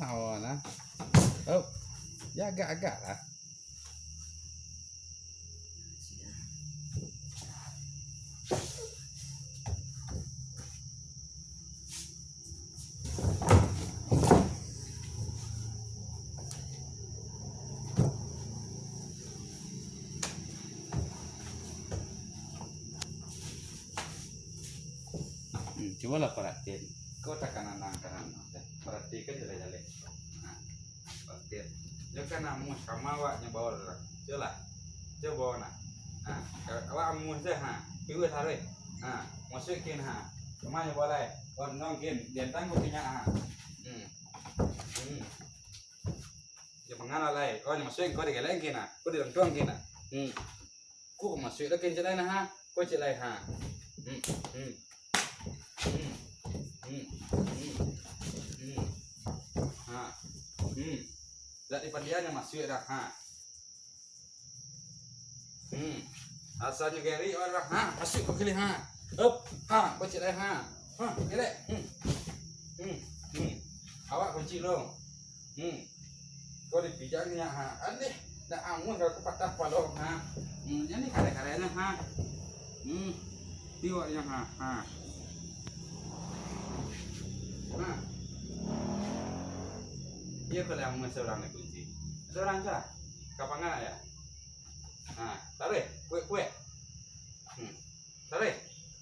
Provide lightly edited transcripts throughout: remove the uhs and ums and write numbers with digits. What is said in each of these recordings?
awak nah. Oh, ya agak-agak lah. Cobalah perhatiin. Kau tekanan kanan, perhatikan jalan-jalan. Nah, perhatiin. Jangan kan amus sama awaknya bawa orang. Coba, coba bawa nak. Nah, awak amus dah ha. Piwai tarik. Nah, masukin ha. Kemana boleh? Oh, nongkin. Dia tangguh punya ha. Dia pengaruh lagi. Oh, ni masukin kau digeleng kena. Kau di dalam tuang kena. Kau masuk lagi jalan ha. Kau jalan ha. Dari pandiannya masuk dah ha. Asalnya geri orang ha, masuk kau kali ha. Up ha, kunci dah ha. Ha, gelek. Awak kunci dong. Kau dipijangnya ha. Aneh, dah amun kau patah palong ha. Ini kare-karenya ha. Tiwaknya ha. Dia kalau yang seorang ni kunci. Seorang je. Kapangan ya? Tarik, kue. Tarik.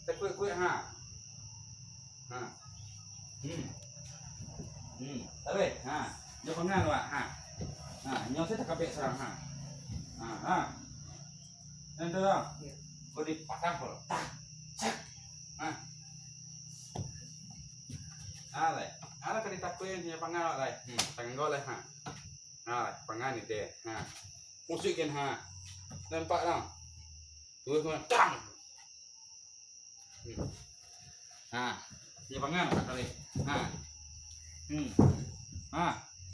Tak kue ha. Tarik ha. Dia pangan wak ha. Nyaw saya tak kabek seorang ha. Nanti dah. Kau dipasang kalau. Tak. Alay. Ala kali takuin dia pangan alay. Tangan kau lah ha. Pangan ni deh. Musikin ha. Nampak dah. Tuh kau tang. Dia pangan kali.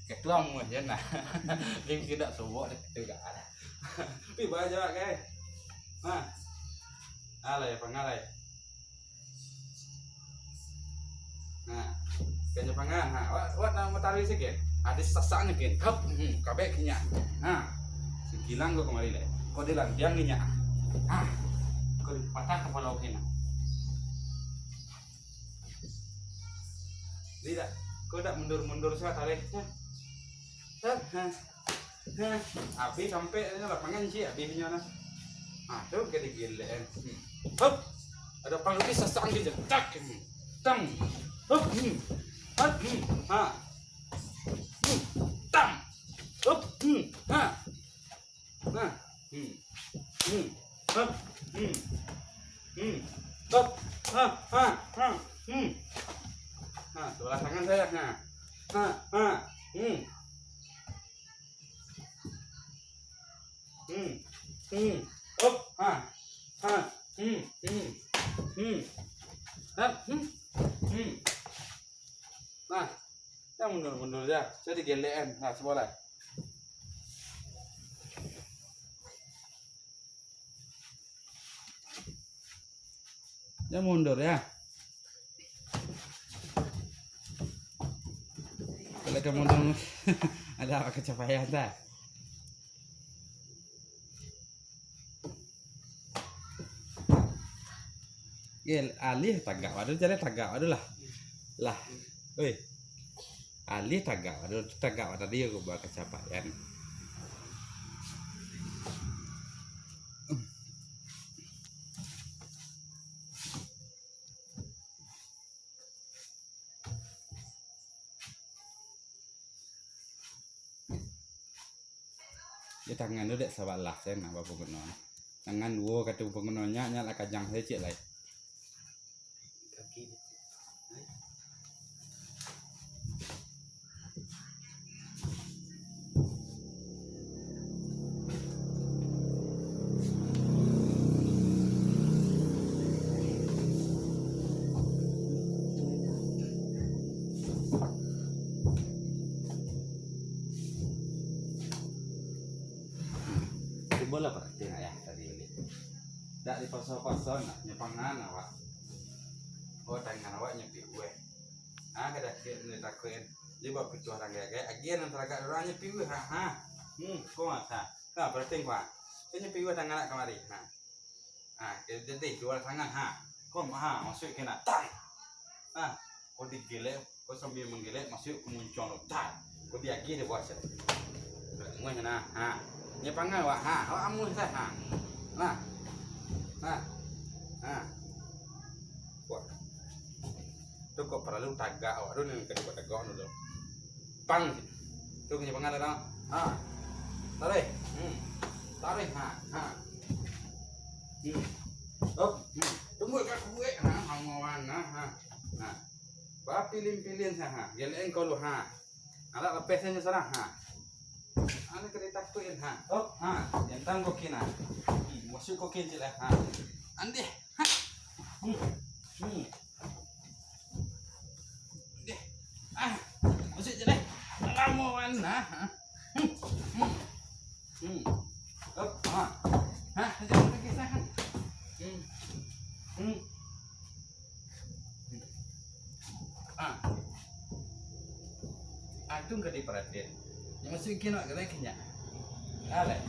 Ketua mu je nah. Lim tidak sobok deh tu gak ada. Pi baca ke. Alay pangan alay. Kanya pangan wat nama tari sikit. Ada sasaknya kin. Kap kabek kinya. Sekilang kau kemari le. Kau dilang diang kinya. Kau patah kepala kina. Tidak. Kau dak mundur-mundur saya tarik. Api sampai ni lapangan sih api punya nah. Tu gede gile. Hop. Ada paluki sasak gitu. Tak. Tang. Hop. Tam. Hop. Sebelah tangan saya. Nah, yang mundur ya. Jadi gelean. Nah, sebelah. Dia mundur ya. Kalau kamu mundur, ada apa kecapaian tak? Gel alih tagak waduh jadi tagak waduh lah. Oi. Alih tagak waduh dia gua buat kecapaian. Di tangan tu dek sabalah saya nak bawa pengguna. Tangan dua kata penggunanya nyala kajang saya cik lai. Kaki. Bola perhatian ya tadi ini. Tak di pasal nak nyepangan awak. Oh tangan awak nyepi gue. Kada ni takuin. Dia buat pitu orang gaya. Agian antara kat orangnya piu ha. Kau ha. Ha, berarti kau. Ini piu tangan nak kemari. Jadi dua tangan ha. Kau masuk kena tang. Kau digilek, kau sambil menggilek masuk ke muncul tang. Kau diagi dia buat sih. Mui kena Ni pangai wak Awak amun saya Wah. Tu kok perlu tagak awak tu ni kedua tagak dulu. Pang. Tu punya pangai dah. Tarik. Tarik Tunggu kat kuek hamuan Ba pilih-pilih Geleng kau lu Alat lepasnya sana Ana kena takuin yang tang kokin masuk kokin je lah ande masuk je lah lamuan jangan pergi sana Atung ke di perhatian yang masuk kena kena kenya ale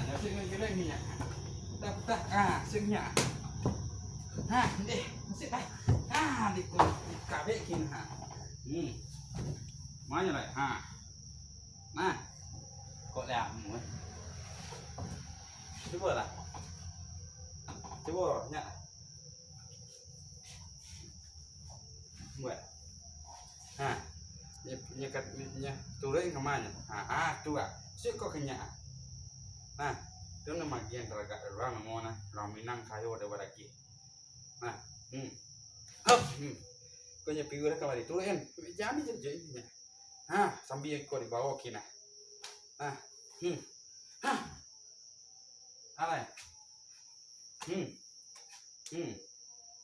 masuk kena kenya tak sengnya deh masuk di kabe kin mana lah kok lihat mu coba lah coba nyak buat nya turun ke mana tu sik kok kenya tu nama gian teragak orang mana orang Minang kayo ada lagi kau nya piu dah kemari turun jangan jadi sambil kau dibawa kina alai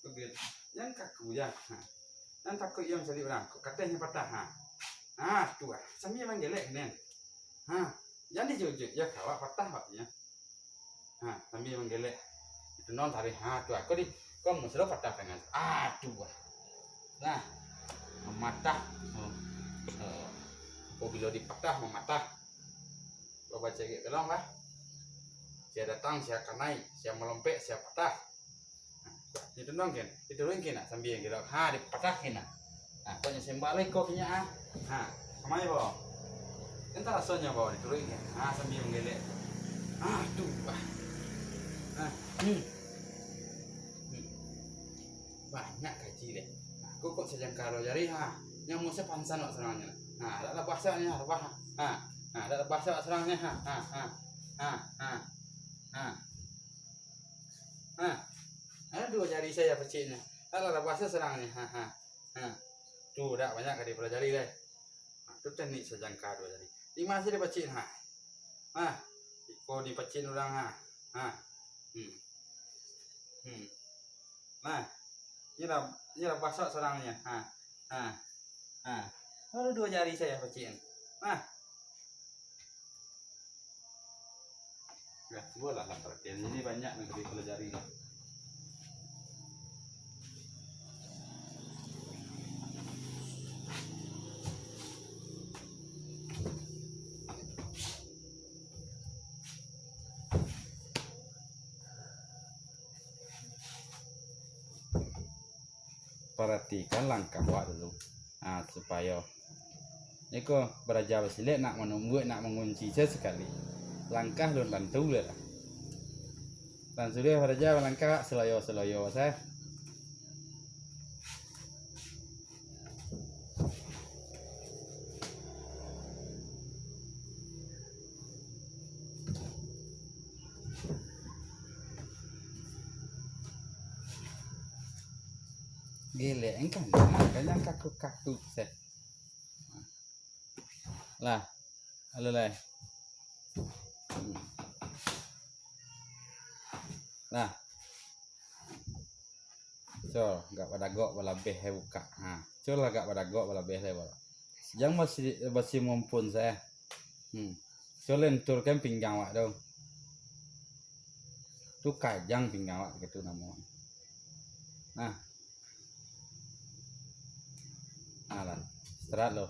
begitu yang kaku ya yang takut yang jadi orang katanya patah tu sambil memang gelek nen jangan dijujur ya kawak patah waknya sambil memang gelek itu non tarik tu aku di kau musuh patah dengan tu mematah bila dipatah mematah kau baca gitu dong lah saya datang saya kanai saya melompek saya patah itu dong kan itu ringkin sambil yang gelak dipatahin kau nya sembalik kau punya Kamai bawa. Entar rasanya bawa diturunin sambil menggelek. Tu. Banyak gaji deh. Kok sejang kalau jari yang mau sepansan wak serangnya. Ada bahasanya apa? Ada bahasa wak serangnya Ada dua jari saya pecihnya. Ada bahasa serangnya. Tuh dah banyak kali pelajari deh. Itu teknik sejangka dua jari. Di mana sih dipecin Kau dipecin orang ini lah basah serangnya. Ada dua jari saya pecin. Ya, boleh lah perhatian ini banyak negeri pelajari lah. Perhatikan langkah awak dulu supaya ini kok beraja basilet nak menunggu nak mengunci sekali langkah dan lantu lah dan sudah beraja langkah seloyo saya gile engkan kanyang kaku set lah alalai lah so gak pada gok bala beh buka so lah gak pada gok bala beh bala yang masih mumpun saya so lentur kan pinggang wak dong tu kajang pinggang wak gitu namanya Alah, istirahat lo.